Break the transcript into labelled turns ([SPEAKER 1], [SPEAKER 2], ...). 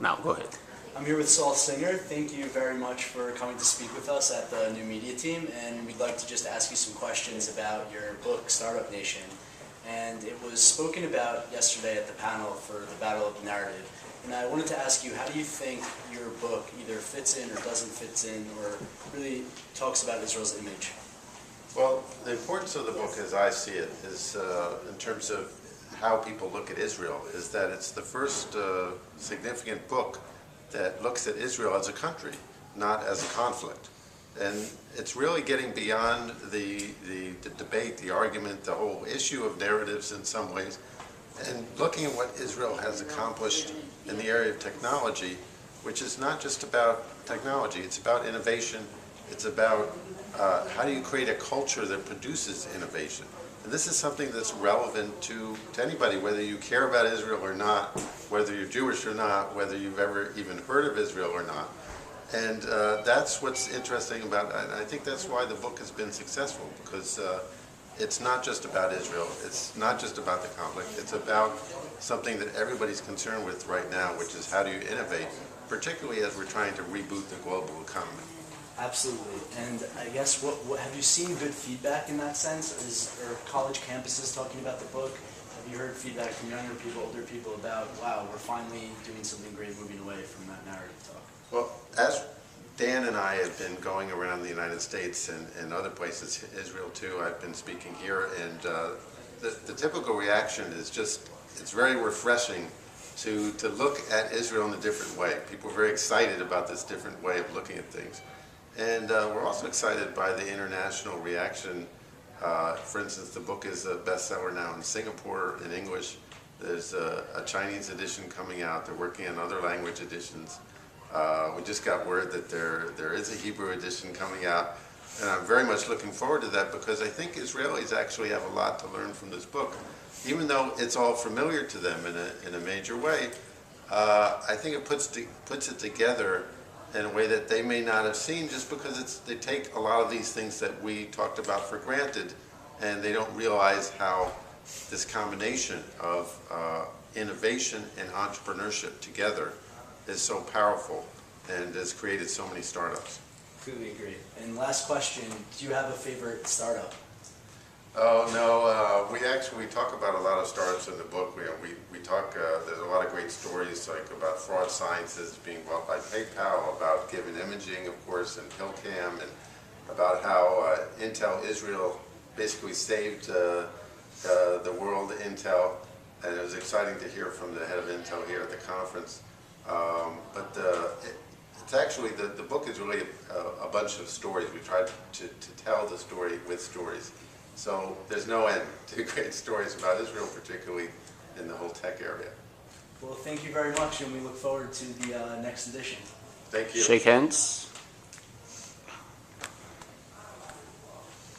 [SPEAKER 1] Now, go ahead.
[SPEAKER 2] I'm here with Saul Singer. Thank you very much for coming to speak with us at the New Media Team, and we'd like to just ask you some questions about your book, Startup Nation. And it was spoken about yesterday at the panel for the Battle of the Narrative. And I wanted to ask you, how do you think your book either fits in or doesn't fit in, or really talks about Israel's image?
[SPEAKER 3] Well, the importance of the book, as I see it, is in terms of how people look at Israel, is that it's the first significant book that looks at Israel as a country, not as a conflict. And it's really getting beyond the debate, the argument, the whole issue of narratives in some ways, and looking at what Israel has accomplished in the area of technology, which is not just about technology, it's about innovation, it's about how do you create a culture that produces innovation. And this is something that's relevant to anybody, whether you care about Israel or not, whether you're Jewish or not, whether you've ever even heard of Israel or not. And that's what's interesting about it. And I think that's why the book has been successful, because it's not just about Israel, it's not just about the conflict, it's about something that everybody's concerned with right now, which is how do you innovate, particularly as we're trying to reboot the global economy.
[SPEAKER 2] Absolutely. And I guess, what have you seen good feedback in that sense? Are college campuses talking about the book? Have you heard feedback from younger people, older people about, wow, we're finally doing something great, moving away from that narrative talk?
[SPEAKER 3] Well, as Dan and I have been going around the United States and other places, Israel too, I've been speaking here, and the typical reaction is just, it's very refreshing to look at Israel in a different way. People are very excited about this different way of looking at things. And we're also excited by the international reaction. For instance, the book is a bestseller now in Singapore in English. There's a Chinese edition coming out. They're working on other language editions. We just got word that there is a Hebrew edition coming out. And I'm very much looking forward to that, because I think Israelis actually have a lot to learn from this book. Even though it's all familiar to them in a major way, I think it puts it together in a way that they may not have seen, just because they take a lot of these things that we talked about for granted, and they don't realize how this combination of innovation and entrepreneurship together is so powerful and has created so many startups.
[SPEAKER 2] Completely agree. And last question, do you have a favorite startup?
[SPEAKER 3] Oh, no, we talk about a lot of startups in the book. We talk, there's a lot of great stories, like about fraud sciences being bought by PayPal, about Given Imaging, of course, and Hillcam, and about how Intel Israel basically saved the world, Intel, and it was exciting to hear from the head of Intel here at the conference. It's actually, the book is really a bunch of stories. We tried to tell the story with stories. So there's no end to great stories about Israel, particularly in the whole tech area.
[SPEAKER 2] Well, thank you very much, and we look forward to the next edition.
[SPEAKER 3] Thank you.
[SPEAKER 1] Shake hands.